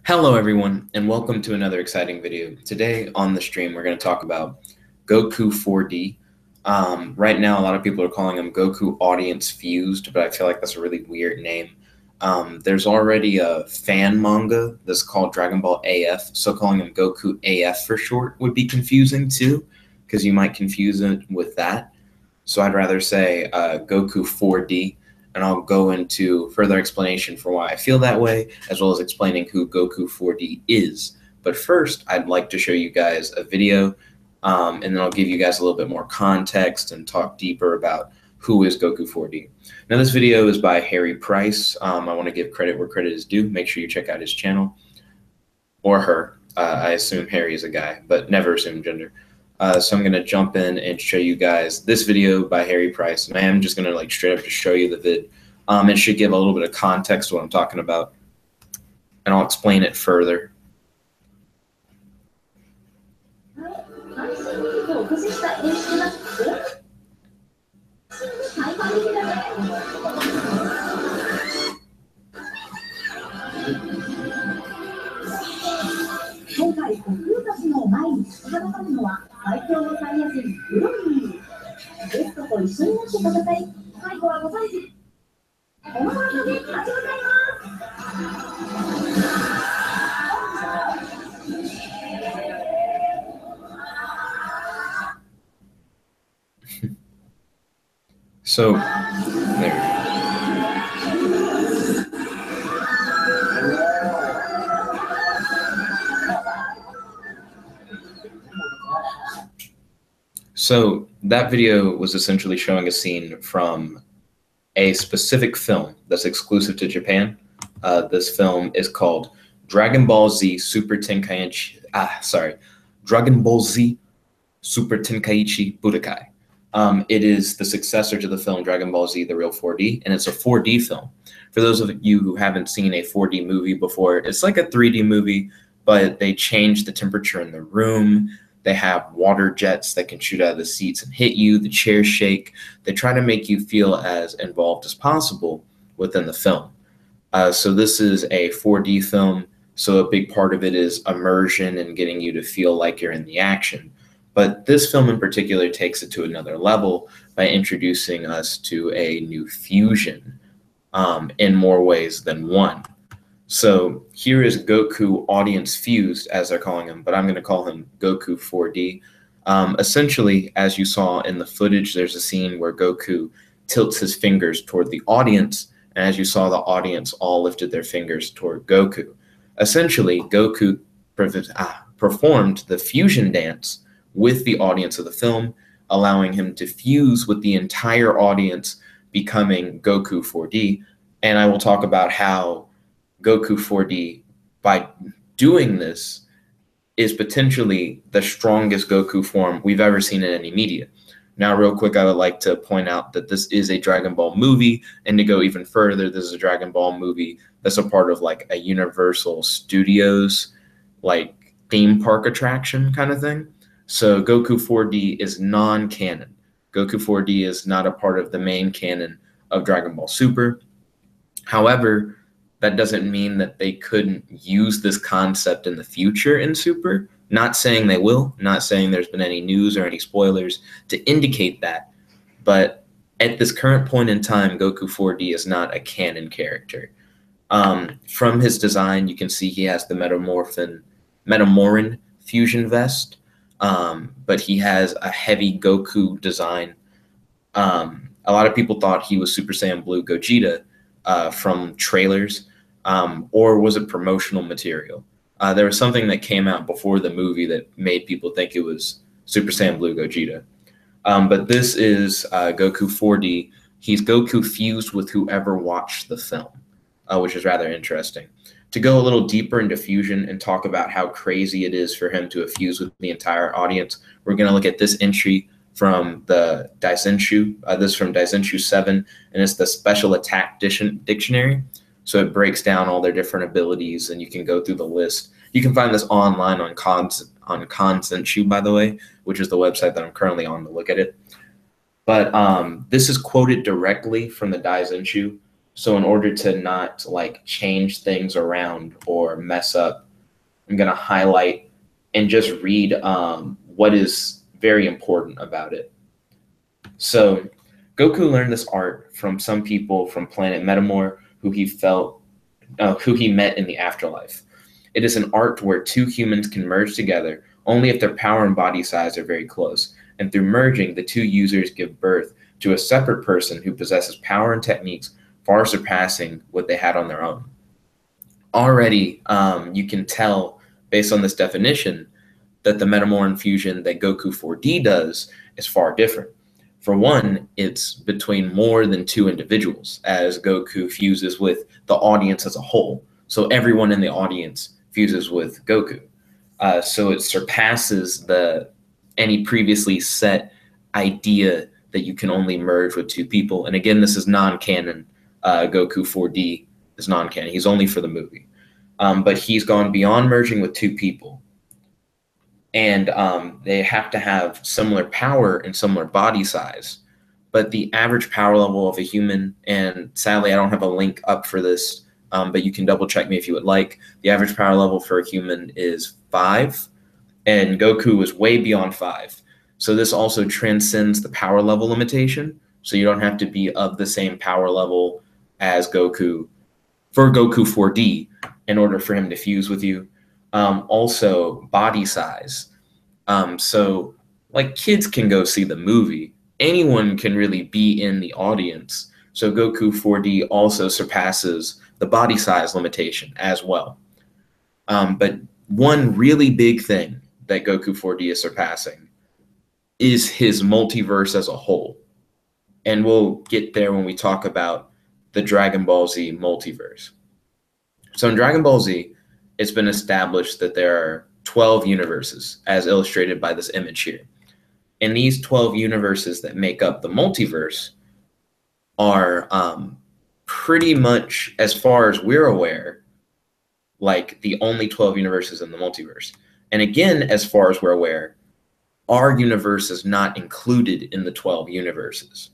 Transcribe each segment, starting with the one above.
Hello everyone, and welcome to another exciting video. Today on the stream, we're going to talk about Goku 4D. Right now, a lot of people are calling him Goku Audience Fused, but I feel like that's a really weird name. There's already a fan manga that's called Dragon Ball AF, so calling him Goku AF for short would be confusing too, because you might confuse it with that. So I'd rather say Goku 4D. And I'll go into further explanation for why I feel that way, as well as explaining who Goku 4D is. But first, I'd like to show you guys a video, and then I'll give you guys a little bit more context and talk deeper about who is Goku 4D. Now, this video is by Harry Price. I want to give credit where credit is due. Make sure you check out his channel, or her. I assume Harry is a guy, but never assume gender. So I'm going to jump in and show you guys this video by Harry Price. And I am just going to straight up just show you the vid. It should give a little bit of context to what I'm talking about. And I'll explain it further. So, there. So that video was essentially showing a scene from a specific film that's exclusive to Japan. This film is called Dragon Ball Z Super Tenkaichi. Dragon Ball Z Super Tenkaichi Budokai. It is the successor to the film Dragon Ball Z: The Real 4D, and it's a 4D film. For those of you who haven't seen a 4D movie before, it's like a 3D movie, but they change the temperature in the room. They have water jets that can shoot out of the seats and hit you. The chairs shake. They try to make you feel as involved as possible within the film. So this is a 4D film, so a big part of it is immersion and getting you to feel like you're in the action. But this film in particular takes it to another level by introducing us to a new fusion in more ways than one. So here is Goku Audience Fused, as they're calling him, but I'm going to call him Goku 4D. Essentially, as you saw in the footage, there's a scene where Goku tilts his fingers toward the audience, and as you saw, the audience all lifted their fingers toward Goku. Essentially, Goku performed the fusion dance with the audience of the film, allowing him to fuse with the entire audience, becoming Goku 4D. And I will talk about how Goku 4D, by doing this, is potentially the strongest Goku form we've ever seen in any media. Now, real quick, I would like to point out that this is a Dragon Ball movie, and to go even further, this is a Dragon Ball movie that's a part of like a Universal Studios like theme park attraction kind of thing. So Goku 4D is non-canon. Goku 4D is not a part of the main canon of Dragon Ball Super. However, that doesn't mean that they couldn't use this concept in the future in Super. Not saying they will, not saying there's been any news or any spoilers to indicate that. But at this current point in time, Goku 4D is not a canon character. From his design, you can see he has the Metamoran fusion vest, but he has a heavy Goku design. A lot of people thought he was Super Saiyan Blue Gogeta from trailers, or was it promotional material? There was something that came out before the movie that made people think it was Super Saiyan Blue Gogeta. But this is Goku 4D. He's Goku fused with whoever watched the film, which is rather interesting. To go a little deeper into fusion and talk about how crazy it is for him to fuse with the entire audience, we're going to look at this entry from the Daisenshu. This is from Daisenshu 7, and it's the Special Attack Dictionary. So it breaks down all their different abilities, and you can go through the list. You can find this online on Daisenshu, by the way, which is the website that I'm currently on to look at it. But this is quoted directly from the Daisenshu. So in order to not like change things around or mess up, I'm going to highlight and just read what is very important about it. So Goku learned this art from some people from planet Metamor who he met in the afterlife. It is an art where two humans can merge together only if their power and body size are very close, and through merging, the two users give birth to a separate person who possesses power and techniques far surpassing what they had on their own. Already, you can tell based on this definition that the Metamorph fusion that Goku 4D does is far different. For one, it's between more than two individuals, as Goku fuses with the audience as a whole. So everyone in the audience fuses with Goku. So it surpasses any previously set idea that you can only merge with two people. And again, this is non-canon. Goku 4D is non-canon. He's only for the movie. But he's gone beyond merging with two people. And they have to have similar power and similar body size. But the average power level of a human, and sadly I don't have a link up for this, but you can double check me if you would like. The average power level for a human is 5, and Goku is way beyond 5. So this also transcends the power level limitation. So you don't have to be of the same power level as Goku for Goku 4D in order for him to fuse with you. Also body size. So like kids can go see the movie. Anyone can really be in the audience. So Goku 4D also surpasses the body size limitation as well. But one really big thing that Goku 4D is surpassing is his multiverse as a whole. And we'll get there when we talk about the Dragon Ball Z multiverse. So in Dragon Ball Z, it's been established that there are 12 universes, as illustrated by this image here. And these 12 universes that make up the multiverse are pretty much, as far as we're aware, like the only 12 universes in the multiverse. And again, as far as we're aware, our universe is not included in the 12 universes.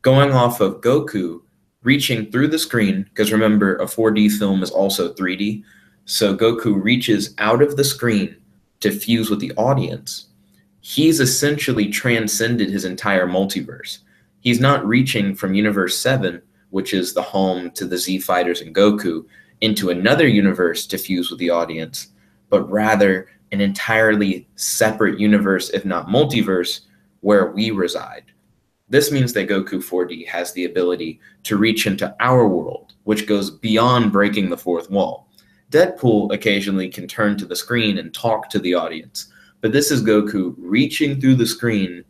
Going off of Goku reaching through the screen, because remember, a 4D film is also 3D, so Goku reaches out of the screen to fuse with the audience. He's essentially transcended his entire multiverse. He's not reaching from Universe 7, which is the home to the Z Fighters and Goku, into another universe to fuse with the audience, but rather an entirely separate universe, if not multiverse, where we reside. This means that Goku 4D has the ability to reach into our world, which goes beyond breaking the fourth wall. Deadpool occasionally can turn to the screen and talk to the audience, but this is Goku reaching through the screen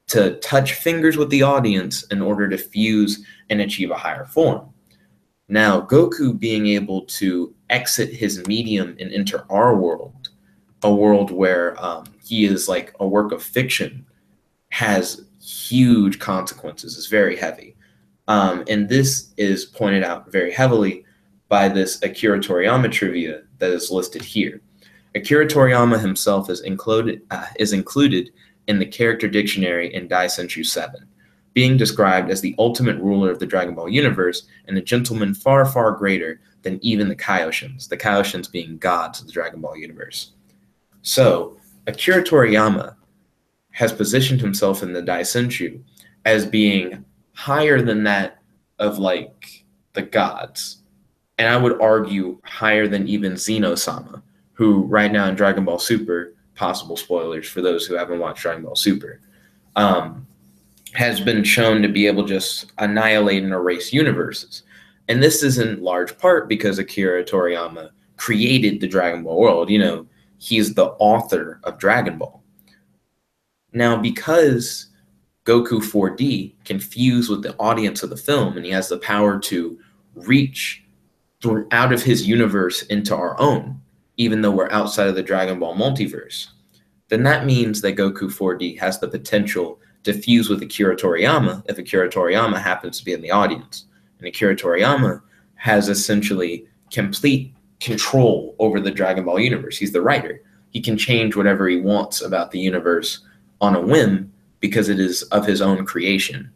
to touch fingers with the audience in order to fuse and achieve a higher form. Now, Goku being able to exit his medium and enter our world, a world where he is like a work of fiction, has huge consequences. It's very heavy. And this is pointed out very heavily by this Akira Toriyama trivia that is listed here. Akira Toriyama himself is included in the character dictionary in Daisenshu 7, being described as the ultimate ruler of the Dragon Ball universe and a gentleman far, far greater than even the Kaioshins being gods of the Dragon Ball universe. So, Akira Toriyama has positioned himself in the Daisenshu as being higher than that of like the gods. And I would argue higher than even Zeno-sama, who right now in Dragon Ball Super, possible spoilers for those who haven't watched Dragon Ball Super, has been shown to be able to just annihilate and erase universes. And this is in large part because Akira Toriyama created the Dragon Ball world. You know, he's the author of Dragon Ball. Now, because Goku 4D can fuse with the audience of the film, and he has the power to reach out of his universe into our own, even though we're outside of the Dragon Ball multiverse, then that means that Goku 4D has the potential to fuse with Akira Toriyama if Akira Toriyama happens to be in the audience. And Akira Toriyama has essentially complete control over the Dragon Ball universe. He's the writer. He can change whatever he wants about the universe on a whim because it is of his own creation.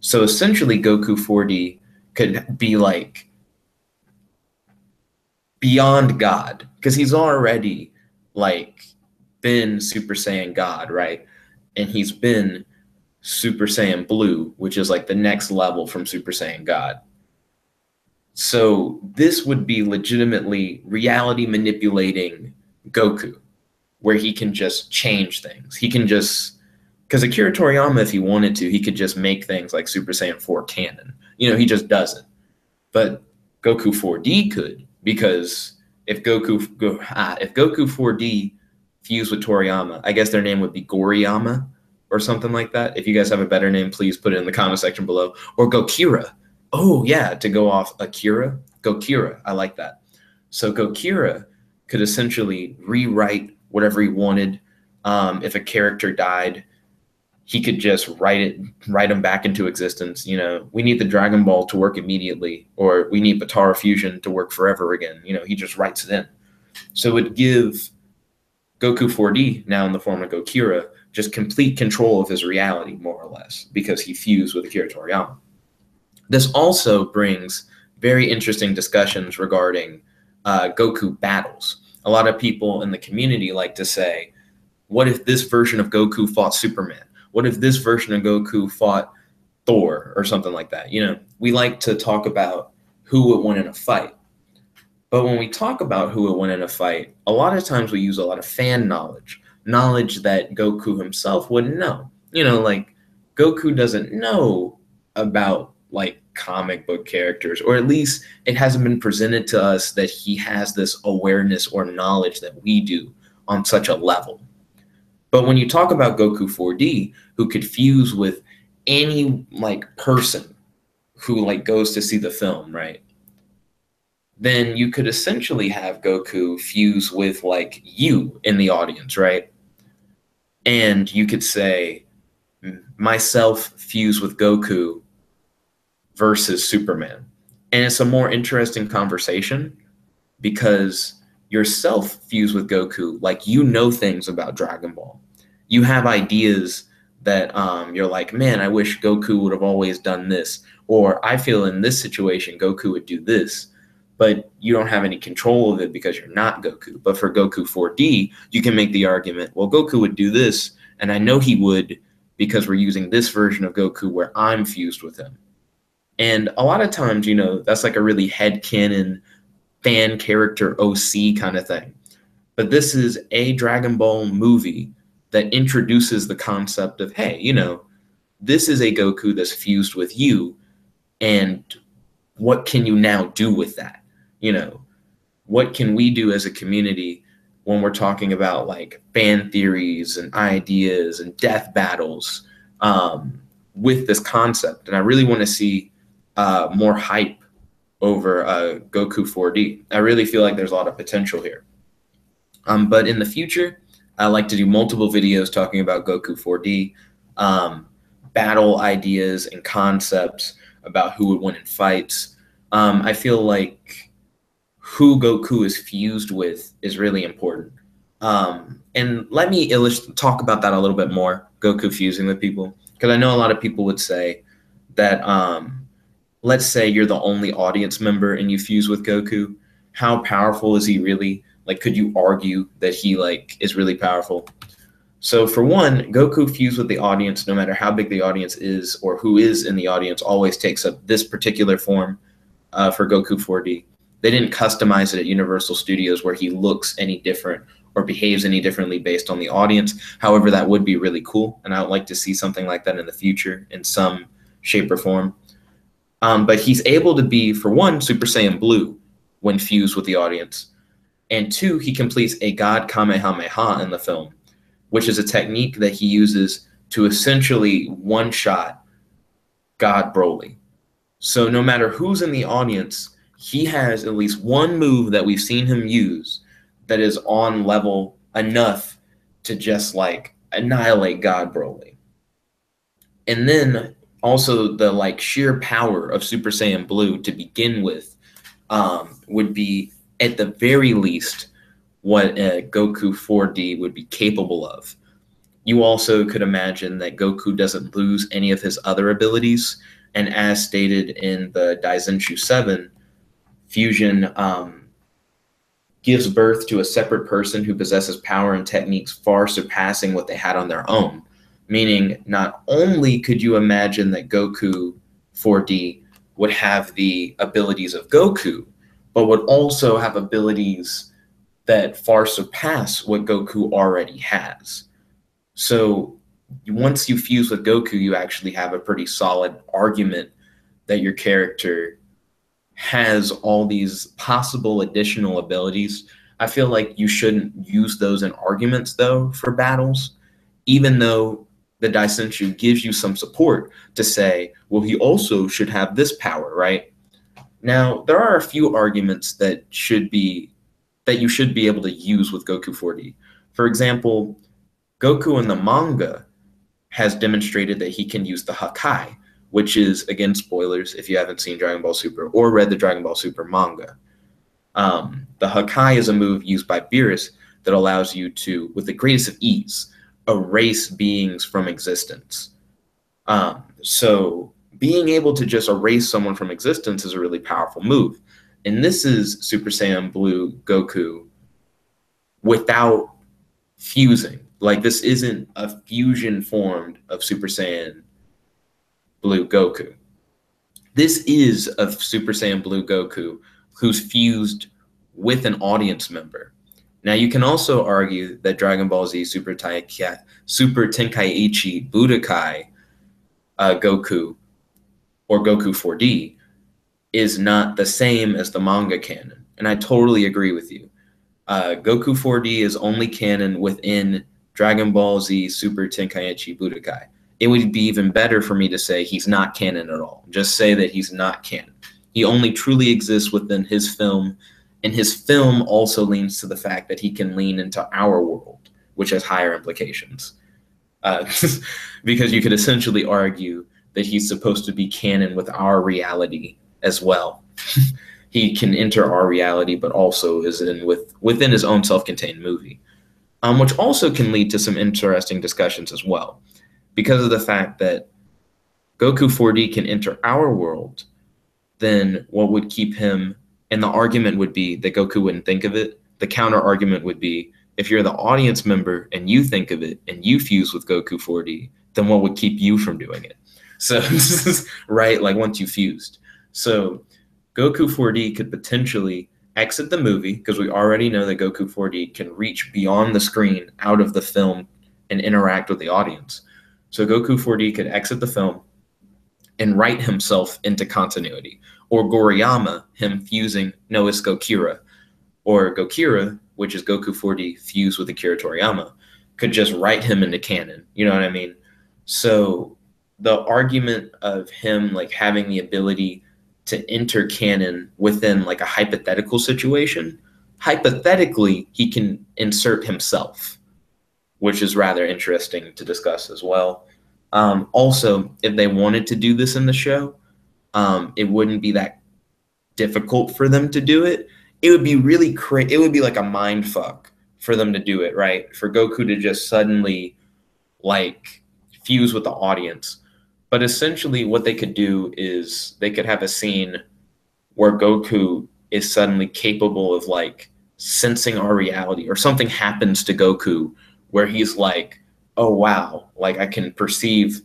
So essentially, Goku 4D could be like beyond God, because he's already like been Super Saiyan God, right? And he's been Super Saiyan Blue, which is like the next level from Super Saiyan God. So this would be legitimately reality manipulating Goku, where he can just change things. He can just, because Akira Toriyama, if he wanted to, he could just make things like Super Saiyan 4 canon. You know, he just doesn't. But Goku 4D could, because if Goku 4D fused with Toriyama, I guess their name would be Goriyama or something like that. If you guys have a better name, please put it in the comment section below. Or Gokira. Oh yeah, to go off Akira, Gokira. I like that. So Gokira could essentially rewrite whatever he wanted. If a character died, he could just write them back into existence. You know, we need the Dragon Ball to work immediately, or we need Batara Fusion to work forever again. You know, he just writes it in. So it would give Goku 4D, now in the form of Gokira, just complete control of his reality, more or less, because he fused with Akira Toriyama. This also brings very interesting discussions regarding Goku battles. A lot of people in the community like to say, what if this version of Goku fought Superman? What if this version of Goku fought Thor or something like that? You know, we like to talk about who would win in a fight. But when we talk about who would win in a fight, a lot of times we use a lot of fan knowledge that Goku himself wouldn't know. You know, like Goku doesn't know about like comic book characters, or at least it hasn't been presented to us that he has this awareness or knowledge that we do on such a level. But when you talk about Goku 4D, who could fuse with any like person who like goes to see the film, right? Then you could essentially have Goku fuse with like you in the audience, right? And you could say myself fuse with Goku versus Superman. And it's a more interesting conversation because yourself fused with Goku, like you know things about Dragon Ball. You have ideas that you're like, man, I wish Goku would have always done this. Or I feel in this situation, Goku would do this. But you don't have any control of it because you're not Goku. But for Goku 4D, you can make the argument, well, Goku would do this, and I know he would because we're using this version of Goku where I'm fused with him. And a lot of times, you know, that's like a really headcanon fan character OC kind of thing. But this is a Dragon Ball movie that introduces the concept of, hey, you know, this is a Goku that's fused with you, and what can you now do with that? You know, what can we do as a community when we're talking about like fan theories and ideas and death battles with this concept? And I really want to see more hype over Goku 4D. I really feel like there's a lot of potential here. But in the future, I like to do multiple videos talking about Goku 4D, battle ideas and concepts about who would win in fights. I feel like who Goku is fused with is really important. And let me talk about that a little bit more, Goku fusing with people, because I know a lot of people would say that, let's say you're the only audience member and you fuse with Goku. How powerful is he really? Like, could you argue that he like is really powerful? So for one, Goku fused with the audience, no matter how big the audience is or who is in the audience, always takes up this particular form for Goku 4D. They didn't customize it at Universal Studios where he looks any different or behaves any differently based on the audience. However, that would be really cool, and I would like to see something like that in the future in some shape or form. But he's able to be, for one, Super Saiyan Blue when fused with the audience, and two, he completes a God Kamehameha in the film, which is a technique that he uses to essentially one-shot God Broly. So no matter who's in the audience, he has at least one move that we've seen him use that is on level enough to just like annihilate God Broly. And then also the like sheer power of Super Saiyan Blue to begin with would be at the very least what Goku 4D would be capable of. You also could imagine that Goku doesn't lose any of his other abilities And as stated in the Daizenshu 7, fusion gives birth to a separate person who possesses power and techniques far surpassing what they had on their own. Meaning, not only could you imagine that Goku 4D would have the abilities of Goku, but would also have abilities that far surpass what Goku already has. So once you fuse with Goku, you actually have a pretty solid argument that your character has all these possible additional abilities. I feel like you shouldn't use those in arguments, though, for battles, even though the Daisenshu gives you some support to say, well, he also should have this power, right? Now, there are a few arguments that you should be able to use with Goku 4D. For example, Goku in the manga has demonstrated that he can use the Hakai, which is, again, spoilers if you haven't seen Dragon Ball Super or read the Dragon Ball Super manga. The Hakai is a move used by Beerus that allows you to, with the greatest of ease, erase beings from existence. So being able to just erase someone from existence is a really powerful move. And this is Super Saiyan Blue Goku without fusing. Like, this isn't a fusion formed of Super Saiyan Blue Goku. This is a Super Saiyan Blue Goku who's fused with an audience member. Now, you can also argue that Dragon Ball Z Super Tenkaichi Budokai Goku, or Goku 4D, is not the same as the manga canon. And I totally agree with you. Goku 4D is only canon within Dragon Ball Z Super Tenkaichi Budokai. It would be even better for me to say he's not canon at all. Just say that he's not canon. He only truly exists within his film, and his film also leans to the fact that he can lean into our world, which has higher implications. Because you could essentially argue that he's supposed to be canon with our reality as well. He can enter our reality, but also is within his own self-contained movie, which also can lead to some interesting discussions as well, because of the fact that Goku 4D can enter our world. Then what would keep him? And the argument would be that Goku wouldn't think of it. The counter argument would be, if you're the audience member and you think of it and you fuse with Goku 4D, then what would keep you from doing it? So, right, like once you fused. So Goku 4D could potentially exit the movie, because we already know that Goku 4D can reach beyond the screen, out of the film, and interact with the audience. So Goku 4D could exit the film and write himself into continuity. Or Goriyama, him fusing Nois Gokira, or Gokira, which is Goku 4D fused with Akira Toriyama, could just write him into canon. You know what I mean? So the argument of him like having the ability to enter canon within like a hypothetical situation, hypothetically, he can insert himself, which is rather interesting to discuss as well. Also, if they wanted to do this in the show, it wouldn't be that difficult for them to do it. It would be really it would be like a mind fuck for them to do it, right? For Goku to just suddenly like fuse with the audience. But essentially what they could do is they could have a scene where Goku is suddenly capable of like sensing our reality, or something happens to Goku where he's like, oh wow, like I can perceive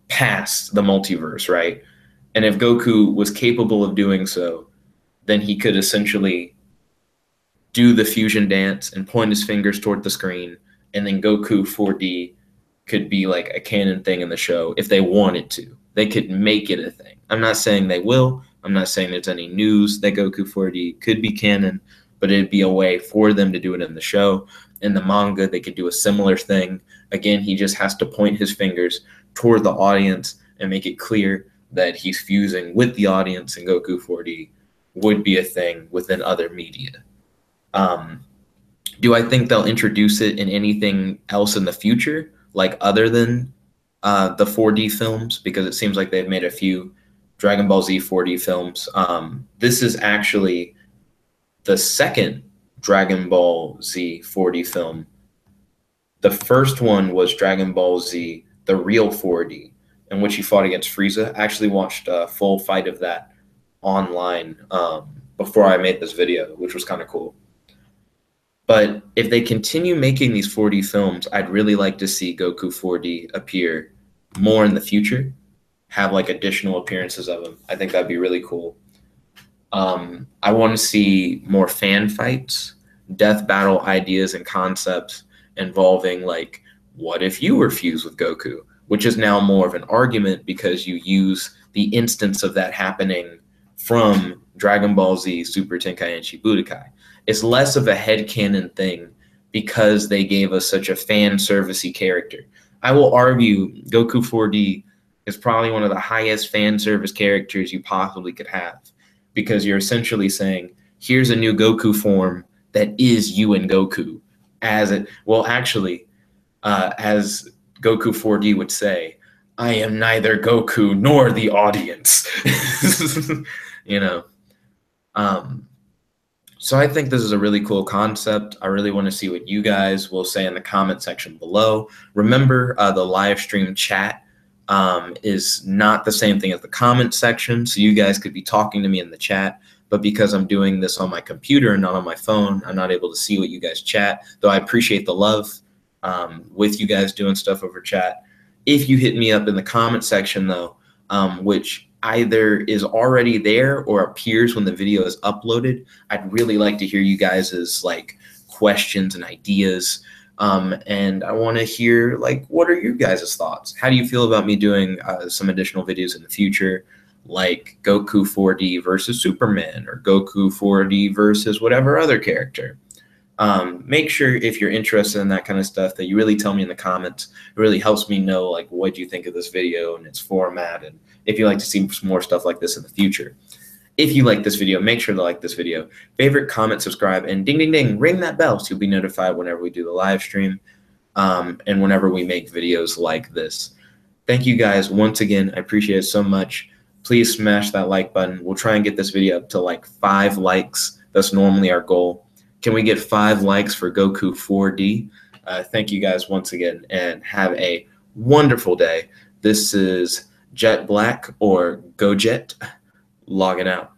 past the multiverse, right? And if Goku was capable of doing so, then he could essentially do the fusion dance and point his fingers toward the screen, and then Goku 4D could be like a canon thing in the show if they wanted to. They could make it a thing. I'm not saying they will. I'm not saying there's any news that Goku 4D could be canon, but it'd be a way for them to do it in the show. In the manga, they could do a similar thing. Again, he just has to point his fingers toward the audience and make it clear that he's fusing with the audience, and Goku 4D would be a thing within other media. Do I think they'll introduce it in anything else in the future, like other than the 4D films? Because it seems like they've made a few Dragon Ball Z 4D films. This is actually the second Dragon Ball Z 4D film. The first one was Dragon Ball Z, the real 4D. in which he fought against Frieza. I actually watched a full fight of that online before I made this video, which was kind of cool. But if they continue making these 4D films, I'd really like to see Goku 4D appear more in the future, have like additional appearances of him. I think that'd be really cool. I want to see more fan fights, death battle ideas and concepts involving like, what if you were fused with Goku? Which is now more of an argument because you use the instance of that happening from Dragon Ball Z Super Tenkaichi Budokai. It's less of a headcanon thing because they gave us such a fan servicey character. I will argue Goku 4D is probably one of the highest fan service characters you possibly could have, because you're essentially saying, here's a new Goku form that is you and Goku. As Goku 4D would say, I am neither Goku nor the audience. You know. So I think this is a really cool concept. I really want to see what you guys will say in the comment section below. Remember, the live stream chat is not the same thing as the comment section, so you guys could be talking to me in the chat, but because I'm doing this on my computer and not on my phone, I'm not able to see what you guys chat, though I appreciate the love with you guys doing stuff over chat. If you hit me up in the comment section, though, which either is already there or appears when the video is uploaded, I'd really like to hear you guys' like questions and ideas. And I want to hear, like, what are your guys' thoughts? How do you feel about me doing some additional videos in the future, like Goku 4D versus Superman, or Goku 4D versus whatever other character? Make sure, if you're interested in that kind of stuff, that you really tell me in the comments. It really helps me know, like, what you think of this video and its format, and if you like to see some more stuff like this in the future. If you like this video, make sure to like this video, favorite, comment, subscribe, and ding, ding, ding, ring that bell so you'll be notified whenever we do the live stream and whenever we make videos like this. Thank you guys once again. I appreciate it so much. Please smash that like button. We'll try and get this video up to like 5 likes. That's normally our goal. Can we get 5 likes for Goku 4D? Thank you guys once again, and have a wonderful day. This is Jet Black, or Go Jet, logging out.